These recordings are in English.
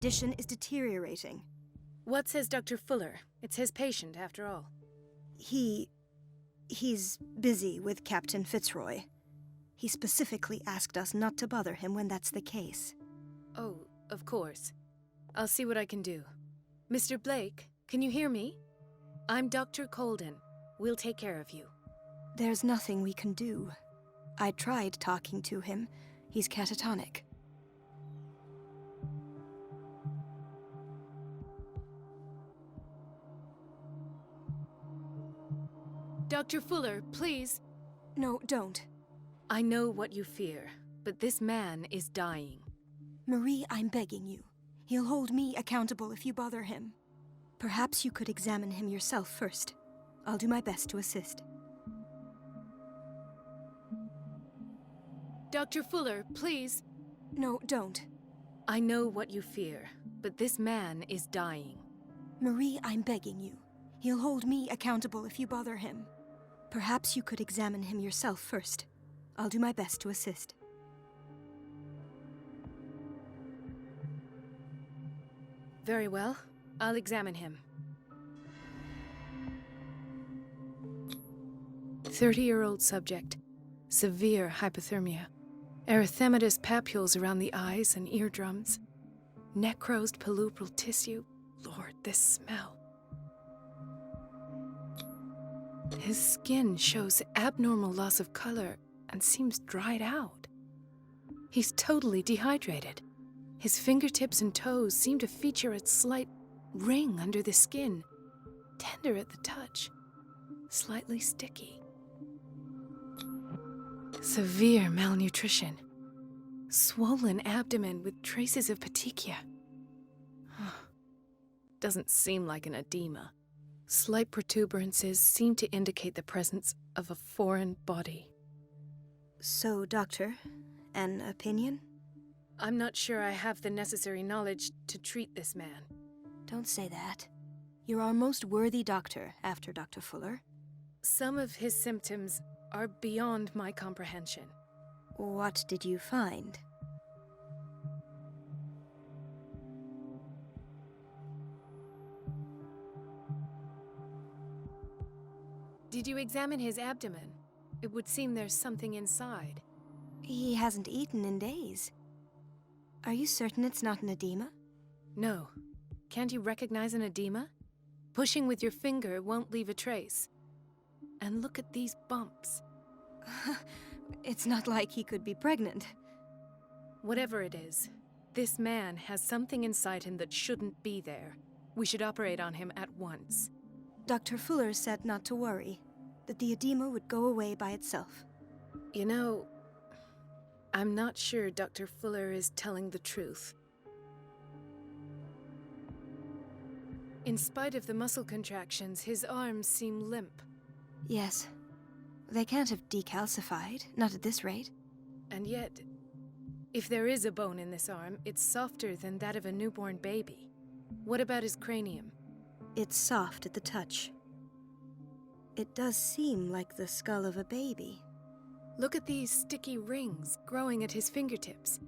Condition is deteriorating. What says Dr. Fuller? It's his patient, after all. He's busy with Captain Fitzroy. He specifically asked us not to bother him when that's the case. Oh, of course. I'll see what I can do. Mr. Blake, can you hear me? I'm Dr. Colden. We'll take care of you. There's nothing we can do. I tried talking to him. He's catatonic. Dr. Fuller, please. No, don't. I know what you fear, but this man is dying. Marie, I'm begging you. He'll hold me accountable if you bother him. Perhaps you could examine him yourself first. I'll do my best to assist. Dr. Fuller, please. No, don't. I know what you fear, but this man is dying. Marie, I'm begging you. He'll hold me accountable if you bother him. Perhaps you could examine him yourself first. I'll do my best to assist. Very well. I'll examine him. 30-year-old subject. Severe hypothermia. Erythematous papules around the eyes and eardrums. Necrosed palpebral tissue. Lord, this smell. His skin shows abnormal loss of color and seems dried out. He's totally dehydrated. His fingertips and toes seem to feature a slight ring under the skin, tender at the touch, slightly sticky. Severe malnutrition. Swollen abdomen with traces of petechia. Doesn't seem like an edema. Slight protuberances seem to indicate the presence of a foreign body. So, Doctor, an opinion? I'm not sure I have the necessary knowledge to treat this man. Don't say that. You're our most worthy doctor after Dr. Fuller. Some of his symptoms are beyond my comprehension. What did you find? Did you examine his abdomen? It would seem there's something inside. He hasn't eaten in days. Are you certain it's not an edema? No. Can't you recognize an edema? Pushing with your finger won't leave a trace. And look at these bumps. It's not like he could be pregnant. Whatever it is, this man has something inside him that shouldn't be there. We should operate on him at once. Dr. Fuller said not to worry, that the edema would go away by itself. You know, I'm not sure Dr. Fuller is telling the truth. In spite of the muscle contractions, his arms seem limp. Yes. They can't have decalcified, not at this rate. And yet, if there is a bone in this arm, it's softer than that of a newborn baby. What about his cranium? It's soft at the touch. It does seem like the skull of a baby. Look at these sticky rings growing at his fingertips.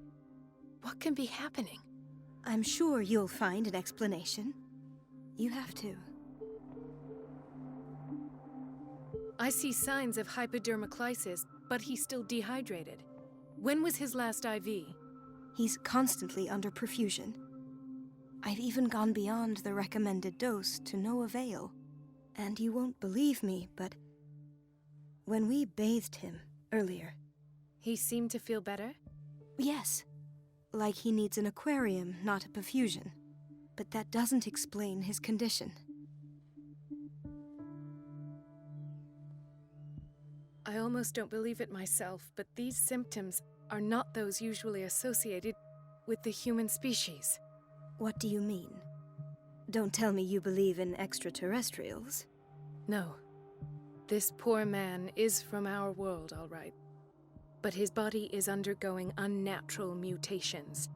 What can be happening? I'm sure you'll find an explanation. You have to. I see signs of hypodermoclysis, but he's still dehydrated. When was his last IV? He's constantly under perfusion. I've even gone beyond the recommended dose to no avail. And you won't believe me, but when we bathed him earlier... He seemed to feel better? Yes. Like he needs an aquarium, not a perfusion. But that doesn't explain his condition. I almost don't believe it myself, but these symptoms are not those usually associated with the human species. What do you mean? Don't tell me you believe in extraterrestrials. No. This poor man is from our world, all right. But his body is undergoing unnatural mutations.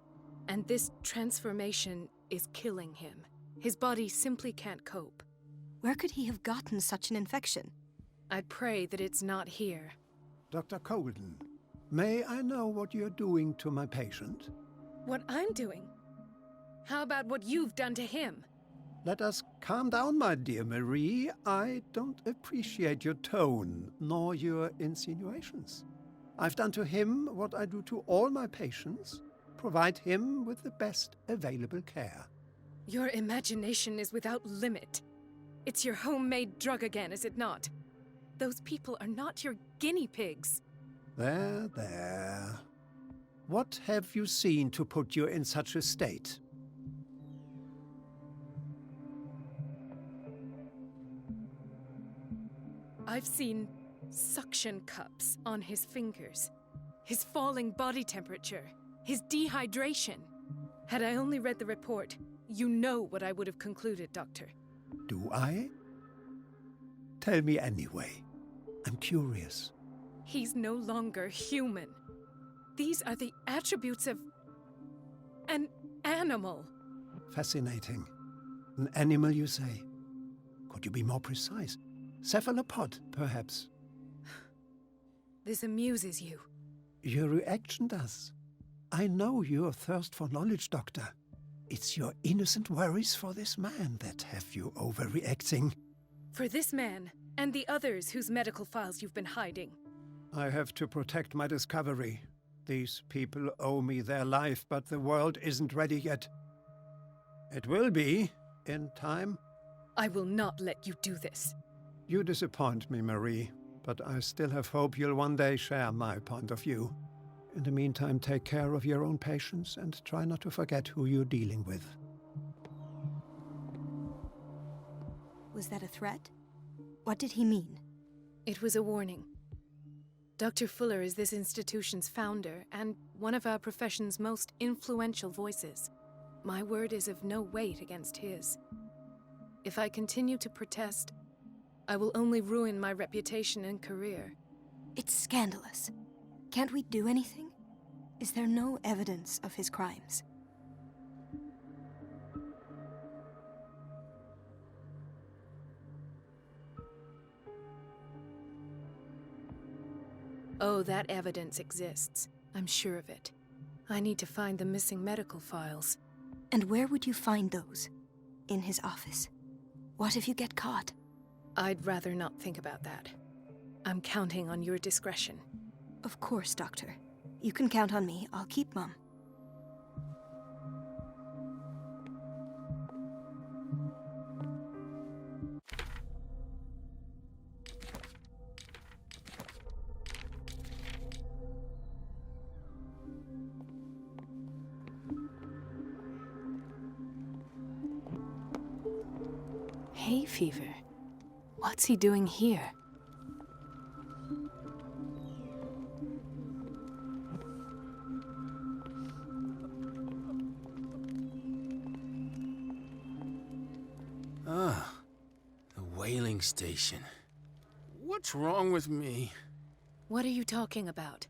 And this transformation is killing him. His body simply can't cope. Where could he have gotten such an infection? I pray that it's not here. Dr. Colden, may I know what you're doing to my patient? What I'm doing? How about what you've done to him? Let us calm down, my dear Marie. I don't appreciate your tone, nor your insinuations. I've done to him what I do to all my patients, provide him with the best available care. Your imagination is without limit. It's your homemade drug again, is it not? Those people are not your guinea pigs. There, there. What have you seen to put you in such a state? I've seen suction cups on his fingers, his falling body temperature, his dehydration. Had I only read the report, you know what I would have concluded, Doctor. Do I? Tell me anyway. I'm curious. He's no longer human. These are the attributes of an animal. Fascinating. An animal, you say? Could you be more precise? Cephalopod, perhaps? This amuses you. Your reaction does. I know your thirst for knowledge, Doctor. It's your innocent worries for this man that have you overreacting. For this man, and the others whose medical files you've been hiding. I have to protect my discovery. These people owe me their life, but the world isn't ready yet. It will be, in time. I will not let you do this. You disappoint me, Marie, but I still have hope you'll one day share my point of view. In the meantime, take care of your own patients and try not to forget who you're dealing with. Was that a threat? What did he mean? It was a warning. Dr. Fuller is this institution's founder and one of our profession's most influential voices. My word is of no weight against his. If I continue to protest, I will only ruin my reputation and career. It's scandalous. Can't we do anything? Is there no evidence of his crimes? Oh, that evidence exists. I'm sure of it. I need to find the missing medical files. And where would you find those? In his office? What if you get caught? I'd rather not think about that. I'm counting on your discretion. Of course, Doctor. You can count on me. I'll keep mum. Hay fever? What's he doing here? Ah, the whaling station. What's wrong with me? What are you talking about?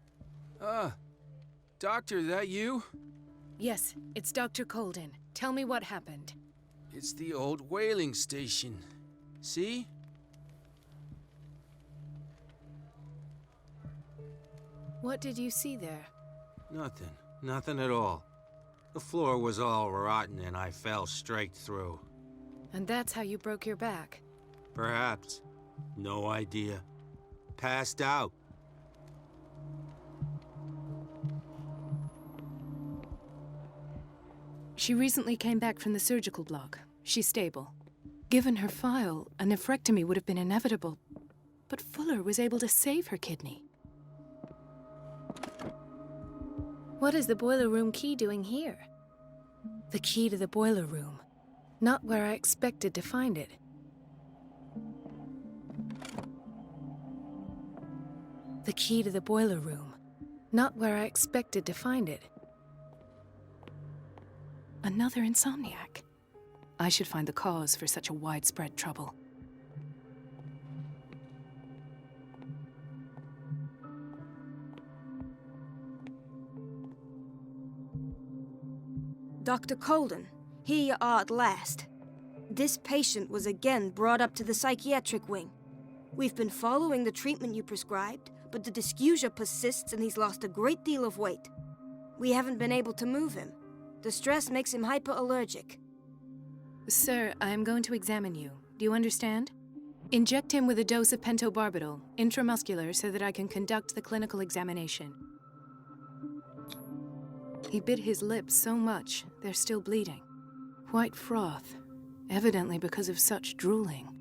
Doctor, that you? Yes, it's Dr. Colden. Tell me what happened. It's the old whaling station. See? What did you see there? Nothing. Nothing at all. The floor was all rotten and I fell straight through. And that's how you broke your back? Perhaps. No idea. Passed out. She recently came back from the surgical block. She's stable. Given her file, a nephrectomy would have been inevitable. But Fuller was able to save her kidney. What is the boiler room key doing here? The key to the boiler room. Not where I expected to find it. The key to the boiler room. Not where I expected to find it. Another insomniac. I should find the cause for such a widespread trouble. Dr. Colden, here you are at last. This patient was again brought up to the psychiatric wing. We've been following the treatment you prescribed, but the dysgeusia persists and he's lost a great deal of weight. We haven't been able to move him. The stress makes him hyperallergic. Sir, I am going to examine you. Do you understand? Inject him with a dose of pentobarbital, intramuscular, so that I can conduct the clinical examination. He bit his lips so much, they're still bleeding. White froth, evidently because of such drooling.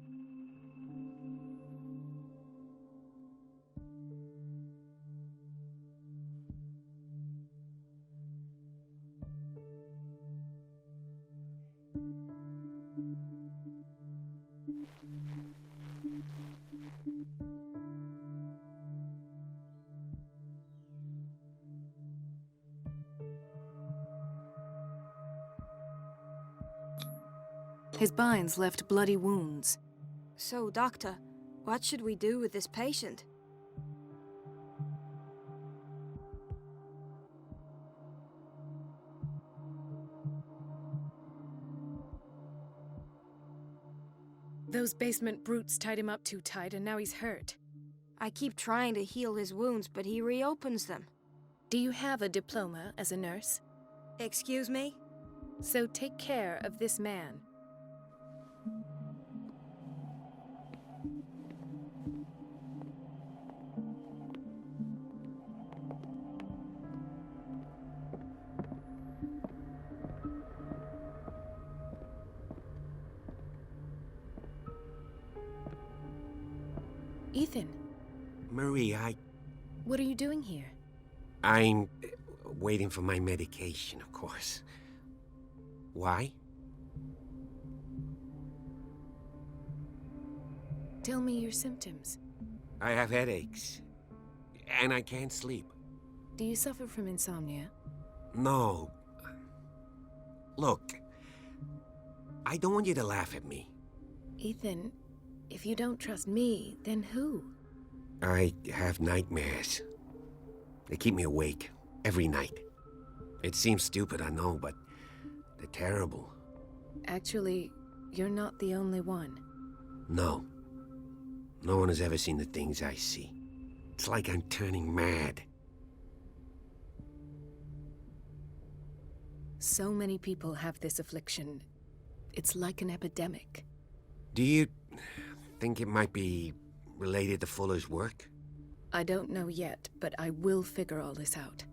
His binds left bloody wounds. So, Doctor, what should we do with this patient? Those basement brutes tied him up too tight, and now he's hurt. I keep trying to heal his wounds, but he reopens them. Do you have a diploma as a nurse? Excuse me? So take care of this man. Ethan, Marie, what are you doing here? I'm waiting for my medication, of course. Why? Tell me your symptoms. I have headaches, and I can't sleep. Do you suffer from insomnia? No. Look, I don't want you to laugh at me. Ethan, if you don't trust me, then who? I have nightmares. They keep me awake every night. It seems stupid, I know, but they're terrible. Actually, you're not the only one. No. No one has ever seen the things I see. It's like I'm turning mad. So many people have this affliction. It's like an epidemic. Do you think it might be related to Fuller's work? I don't know yet, but I will figure all this out.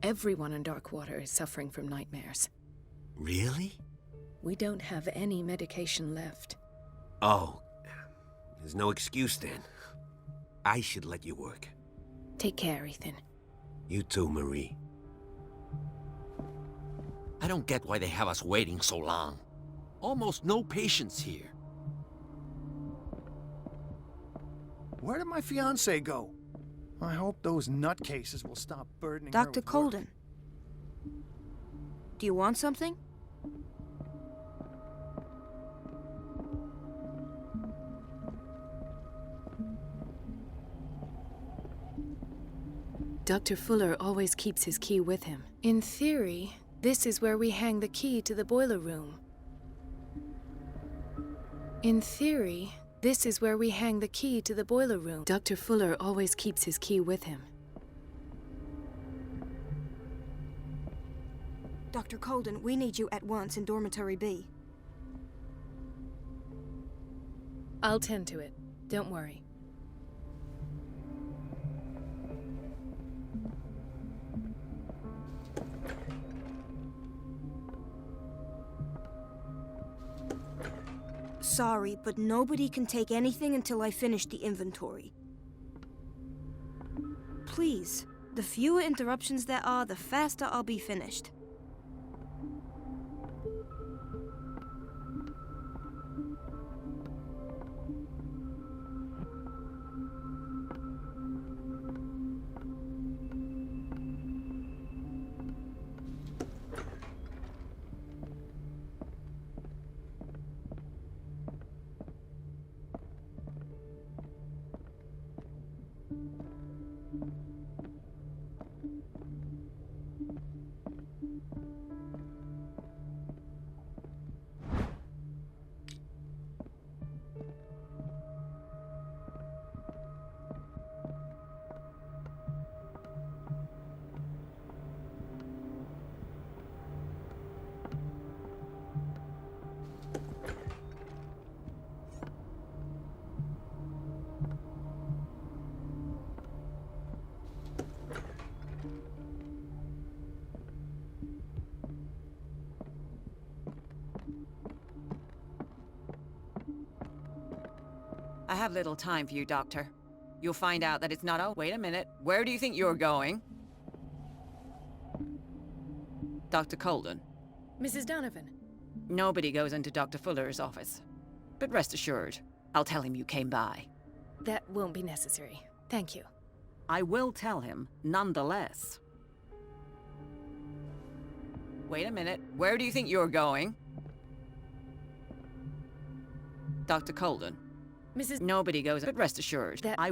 Everyone in Darkwater is suffering from nightmares. Really? We don't have any medication left. Oh, there's no excuse then. I should let you work. Take care, Ethan. You too, Marie. I don't get why they have us waiting so long. Almost no patients here. Where did my fiancée go? I hope those nutcases will stop burdening her Dr. with work. Colden. Do you want something? Dr. Fuller always keeps his key with him. In theory, this is where we hang the key to the boiler room. In theory, this is where we hang the key to the boiler room. Dr. Fuller always keeps his key with him. Dr. Colden, we need you at once in Dormitory B. I'll tend to it. Don't worry. Sorry, but nobody can take anything until I finish the inventory. Please, the fewer interruptions there are, the faster I'll be finished. I have little time for you, Doctor. You'll find out that it's not a— Wait a minute. Where do you think you're going? Dr. Colden. Mrs. Donovan. Nobody goes into Dr. Fuller's office. But rest assured, I'll tell him you came by. That won't be necessary. Thank you. I will tell him, nonetheless. Wait a minute. Where do you think you're going? Dr. Colden. Mrs. Nobody goes, but rest assured That- I...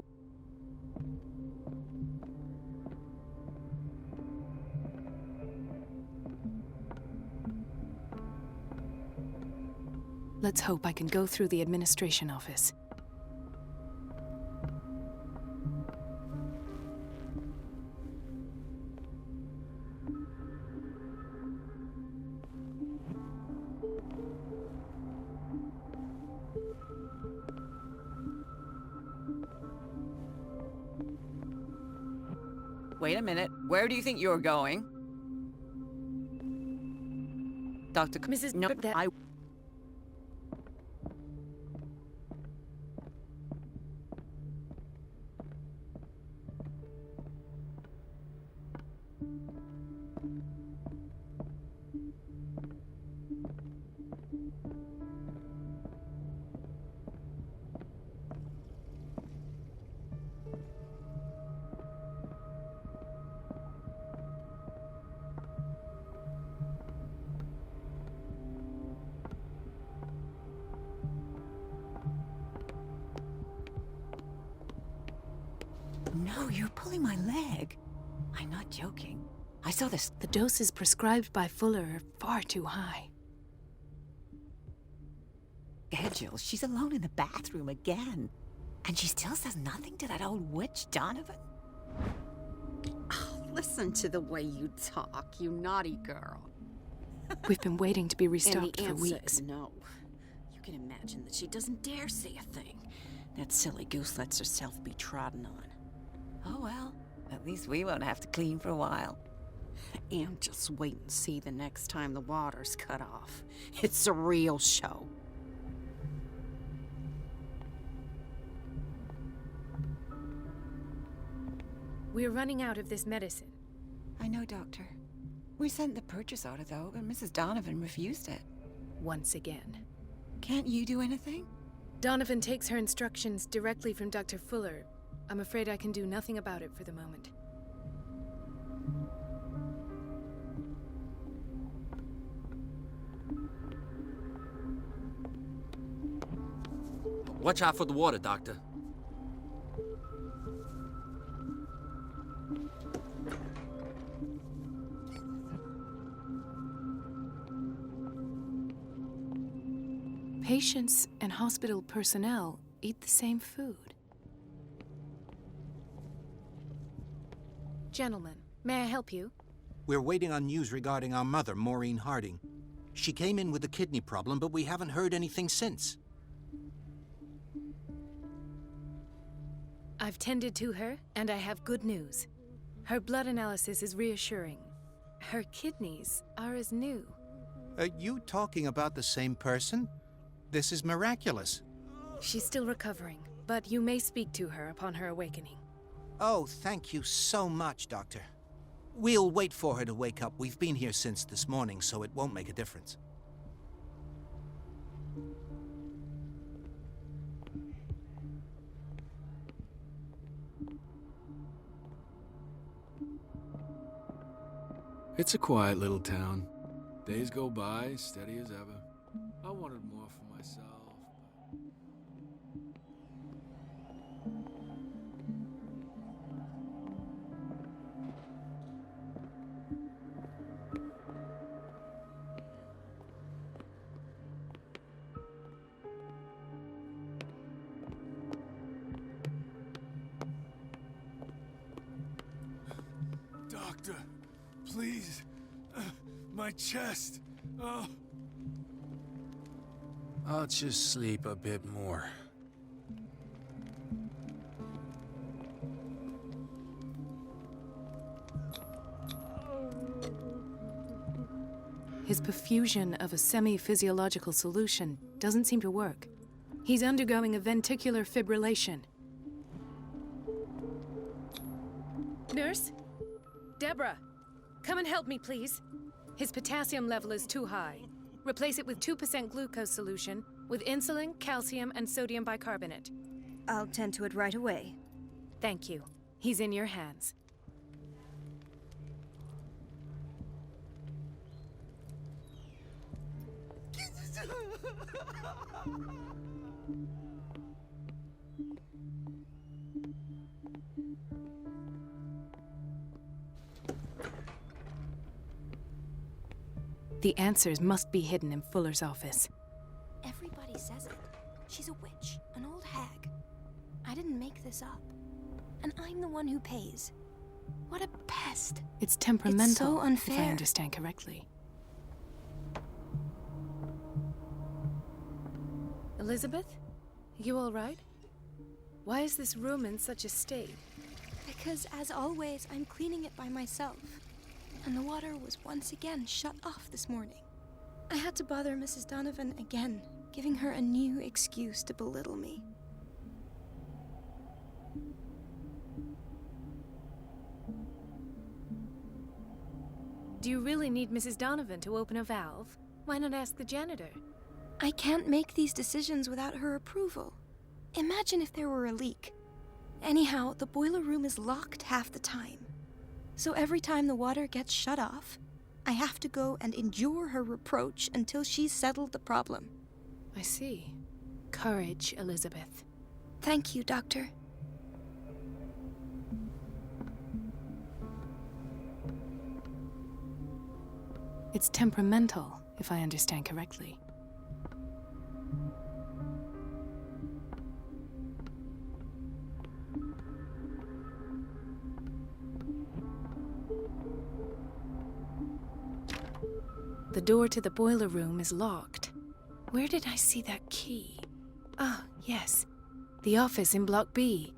Let's hope I can go through the administration office. Wait a minute. Where do you think you're going? Dr. Mrs. No, but that- I... No, you're pulling my leg. I'm not joking. I saw this. The doses prescribed by Fuller are far too high. Schedule. She's alone in the bathroom again. And she still says nothing to that old witch, Donovan? Oh, listen to the way you talk, you naughty girl. We've been waiting to be And restocked the for answer weeks. is no. You can imagine that she doesn't dare say a thing. That silly goose lets herself be trodden on. Oh well, at least we won't have to clean for a while. And just wait and see the next time the water's cut off. It's a real show. We're running out of this medicine. I know, Doctor. We sent the purchase order, though, but Mrs. Donovan refused it. Once again. Can't you do anything? Donovan takes her instructions directly from Dr. Fuller. I'm afraid I can do nothing about it for the moment. Watch out for the water, Doctor. Patients and hospital personnel eat the same food. Gentlemen, may I help you? We're waiting on news regarding our mother, Maureen Harding. She came in with a kidney problem, but we haven't heard anything since. I've tended to her, and I have good news. Her blood analysis is reassuring. Her kidneys are as new. Are you talking about the same person? This is miraculous. She's still recovering, but you may speak to her upon her awakening. Oh, thank you so much, Doctor. We'll wait for her to wake up. We've been here since this morning, so it won't make a difference. It's a quiet little town. Days go by, steady as ever. I wanted more for myself. Doctor, please. My chest. Oh. I'll just sleep a bit more. His perfusion of a semi-physiological solution doesn't seem to work. He's undergoing a ventricular fibrillation. Nurse? Deborah, come and help me, please. His potassium level is too high. Replace it with 2% glucose solution with insulin, calcium, and sodium bicarbonate. I'll tend to it right away. Thank you. He's in your hands. The answers must be hidden in Fuller's office. Everybody says it. She's a witch, an old hag. I didn't make this up. And I'm the one who pays. What a pest. It's temperamental, It's so unfair. if I understand correctly. Elizabeth? You all right? Why is this room in such a state? Because, as always, I'm cleaning it by myself. And the water was once again shut off this morning. I had to bother Mrs. Donovan again, giving her a new excuse to belittle me. Do you really need Mrs. Donovan to open a valve? Why not ask the janitor? I can't make these decisions without her approval. Imagine if there were a leak. Anyhow, the boiler room is locked half the time. So every time the water gets shut off, I have to go and endure her reproach until she's settled the problem. I see. Courage, Elizabeth. Thank you, Doctor. It's temperamental, if I understand correctly. The door to the boiler room is locked. Where did I see that key? Ah, yes. The office in Block B.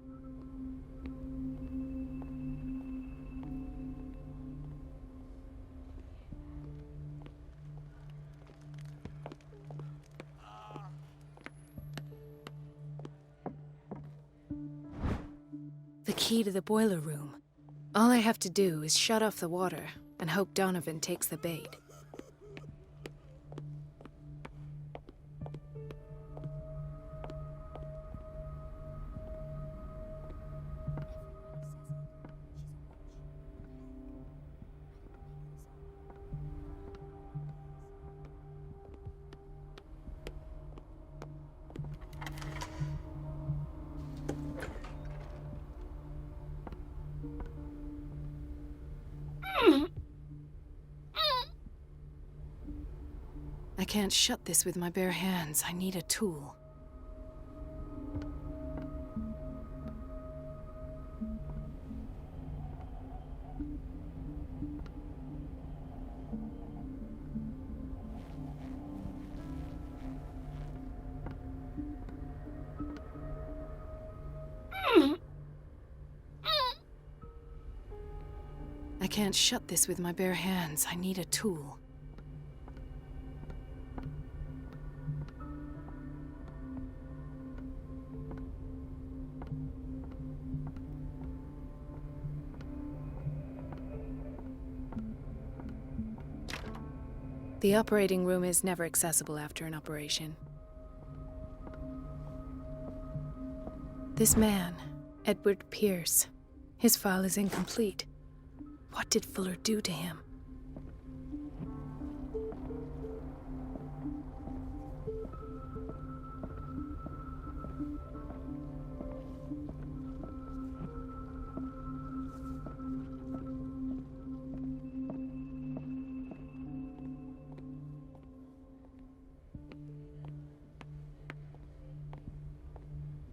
The key to the boiler room. All I have to do is shut off the water and hope Donovan takes the bait. I can't shut this with my bare hands. I need a tool. I can't shut this with my bare hands. I need a tool. The operating room is never accessible after an operation. This man, Edward Pierce, his file is incomplete. What did Fuller do to him?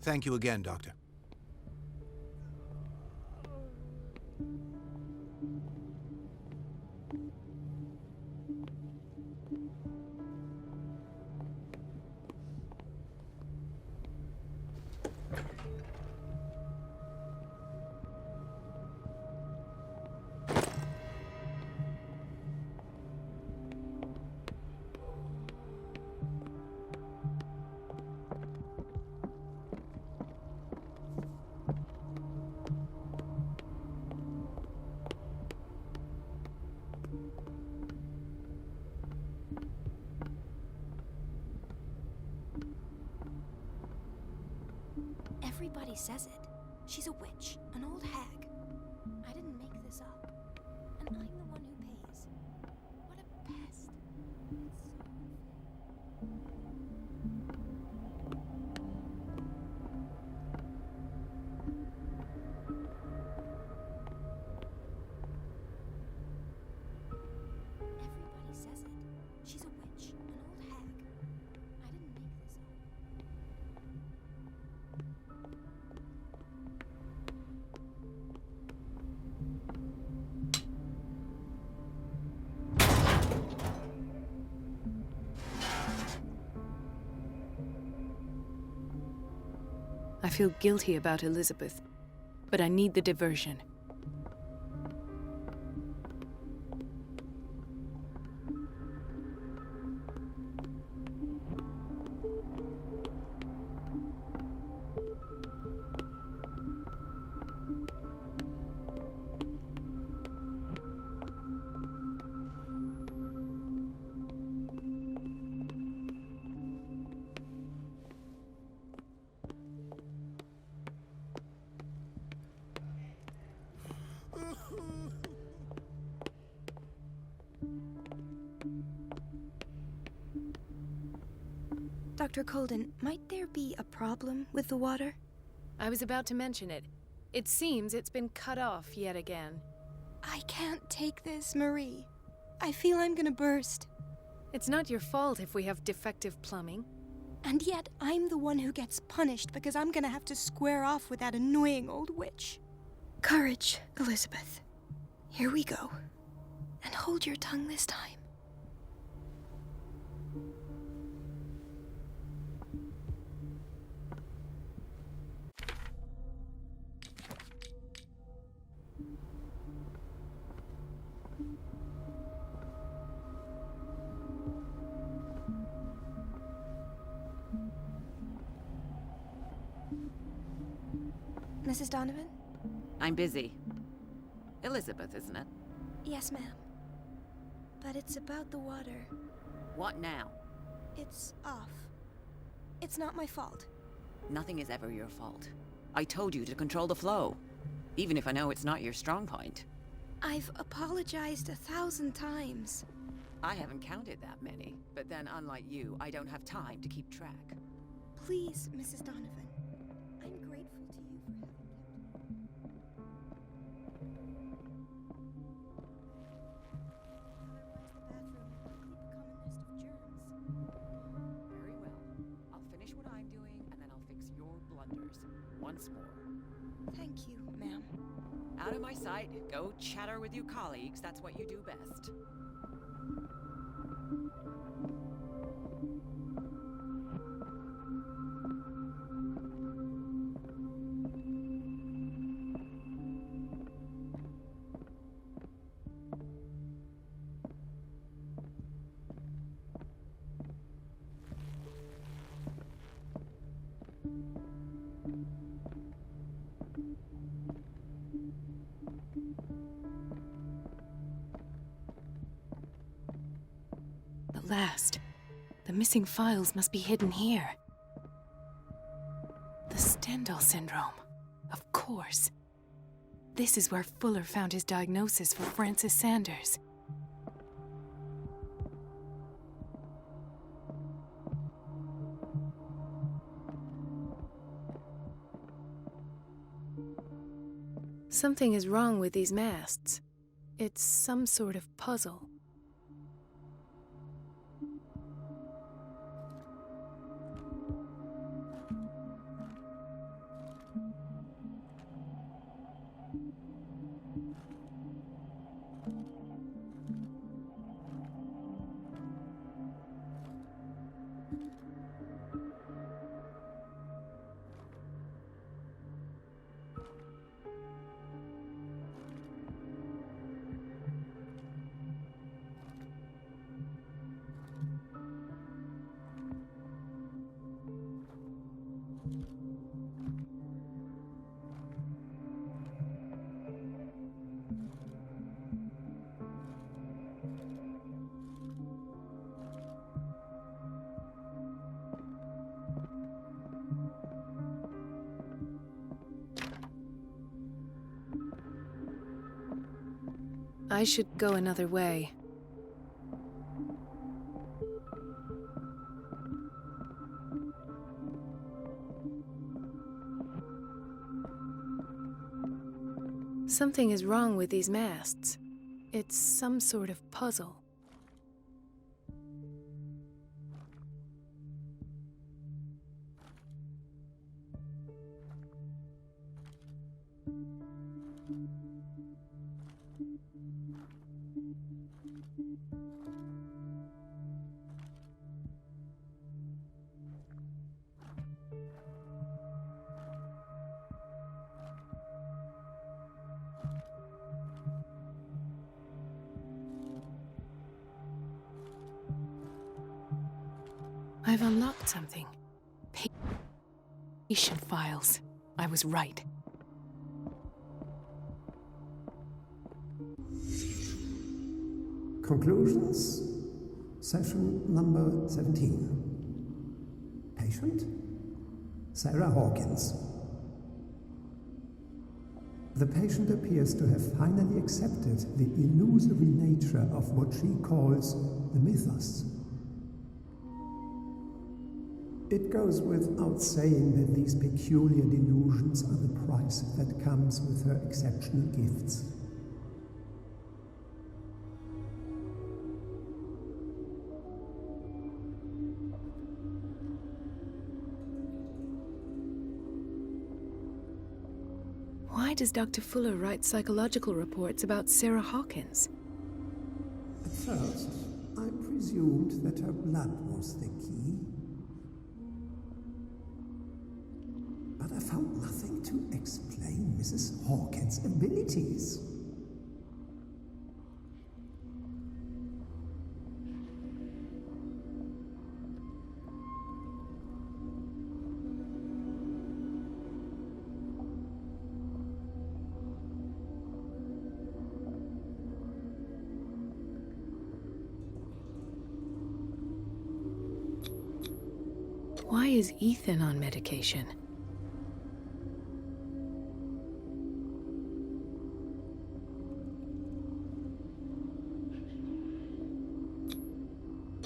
Thank you again, Doctor. Everybody says it. She's a witch, an old hag. I didn't make this up. And I'm the one who pays. What a pest. Everybody says it. She's a witch, an old hag. I didn't make this up. I feel guilty about Elizabeth, but I need the diversion. Dr. Colden, might there be a problem with the water? I was about to mention it. It seems it's been cut off yet again. I can't take this, Marie. I feel I'm gonna burst. It's not your fault if we have defective plumbing. And yet, I'm the one who gets punished because I'm gonna have to square off with that annoying old witch. Courage, Elizabeth. Here we go. And hold your tongue this time. Mrs. Donovan? I'm busy. Elizabeth, isn't it? Yes, ma'am. But it's about the water. What now? It's off. It's not my fault. Nothing is ever your fault. I told you to control the flow, even if I know it's not your strong point. I've apologized 1,000 times. I haven't counted that many, but then unlike you, I don't have time to keep track. Please, Mrs. Donovan. I'm grateful to you for having kept me. Otherwise, the bathroom would quickly become a nest of germs. Very well. I'll finish what I'm doing, and then I'll fix your blunders. Once more. Thank you, ma'am. Out of my sight. Go chatter with your colleagues. That's what you do best. The missing files must be hidden here. The Stendhal syndrome. Of course. This is where Fuller found his diagnosis for Francis Sanders. Something is wrong with these masts. It's some sort of puzzle. I should go another way. Something is wrong with these masts. It's some sort of puzzle. I've unlocked something. Patient files. I was right. Conclusions? Session number 17. Patient? Sarah Hawkins. The patient appears to have finally accepted the illusory nature of what she calls the mythos. It goes without saying that these peculiar delusions are the price that comes with her exceptional gifts. Why does Dr. Fuller write psychological reports about Sarah Hawkins? At first, I presumed that her blood was the key. But I found nothing to explain Mrs. Hawkins' abilities. Why is Ethan on medication?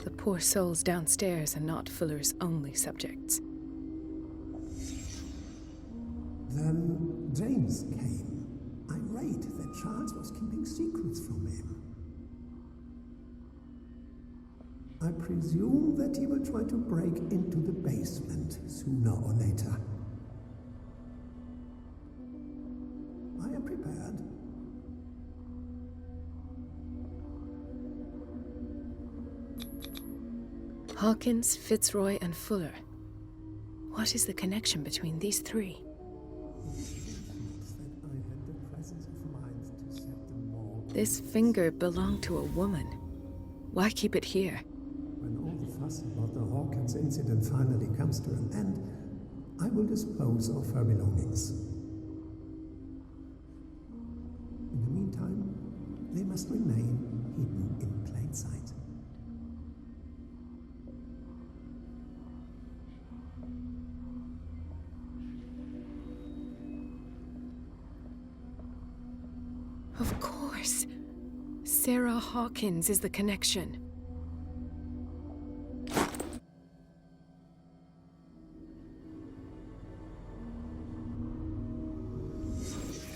The poor souls downstairs are not Fuller's only subjects. Then James came, irate that Charles was keeping secrets from him. I presume that he will try to break into the basement sooner or later. I am prepared. Hawkins, Fitzroy, and Fuller. What is the connection between these three? This finger belonged to a woman. Why keep it here? When all the fuss about the Hawkins incident finally comes to an end, I will dispose of her belongings. In the meantime, they must remain hidden in plain sight. Of course. Sarah Hawkins is the connection.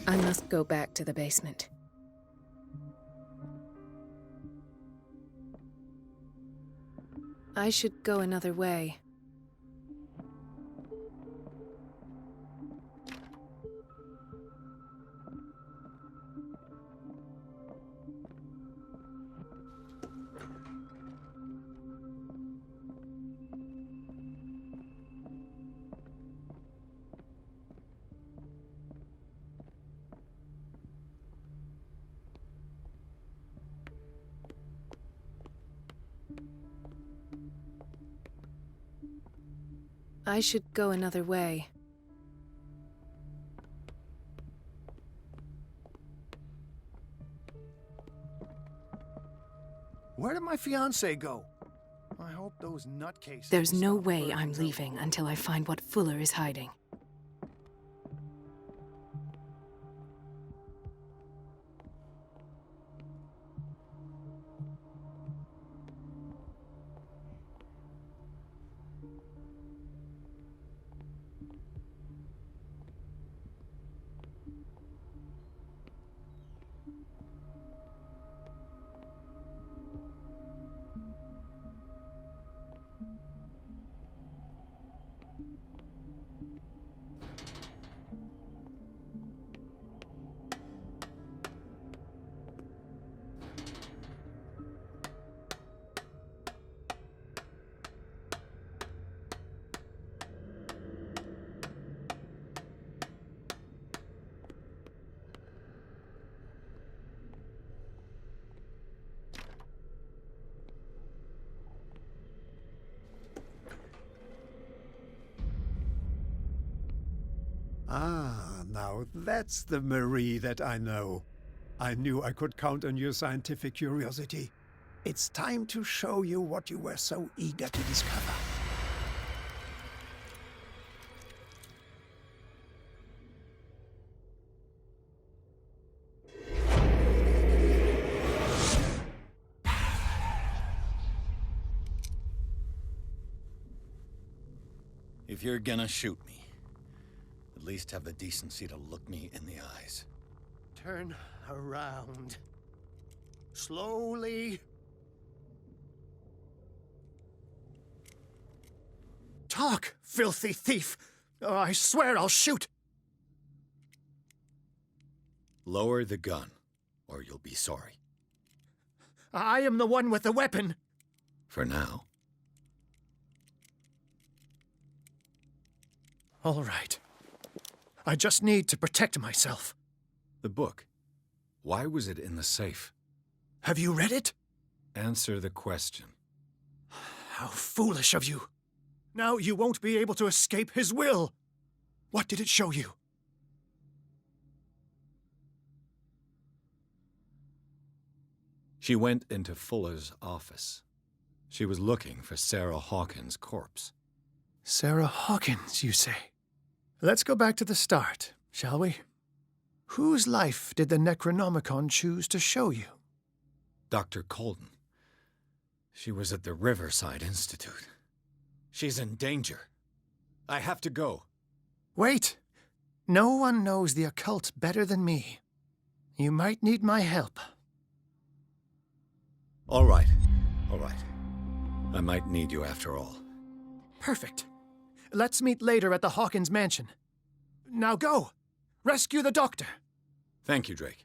I must go back to the basement. I should go another way. I should go another way. Where did my fiancé go? I hope those nutcases... There's will no stop way burning I'm her. leaving until I find what Fuller is hiding. Ah, now that's the Marie that I know. I knew I could count on your scientific curiosity. It's time to show you what you were so eager to discover. If you're gonna shoot me, at least have the decency to look me in the eyes. Turn around. Slowly. Talk, filthy thief! Or I swear I'll shoot! Lower the gun, or you'll be sorry. I am the one with the weapon! For now. All right. I just need to protect myself. The book. Why was it in the safe? Have you read it? Answer the question. How foolish of you. Now you won't be able to escape his will. What did it show you? She went into Fuller's office. She was looking for Sarah Hawkins' corpse. Sarah Hawkins, you say? Let's go back to the start, shall we? Whose life did the Necronomicon choose to show you? Dr. Colden. She was at the Riverside Institute. She's in danger. I have to go. Wait. No one knows the occult better than me. You might need my help. All right. All right. I might need you after all. Perfect. Let's meet later at the Hawkins mansion. Now go! Rescue the doctor! Thank you, Drake.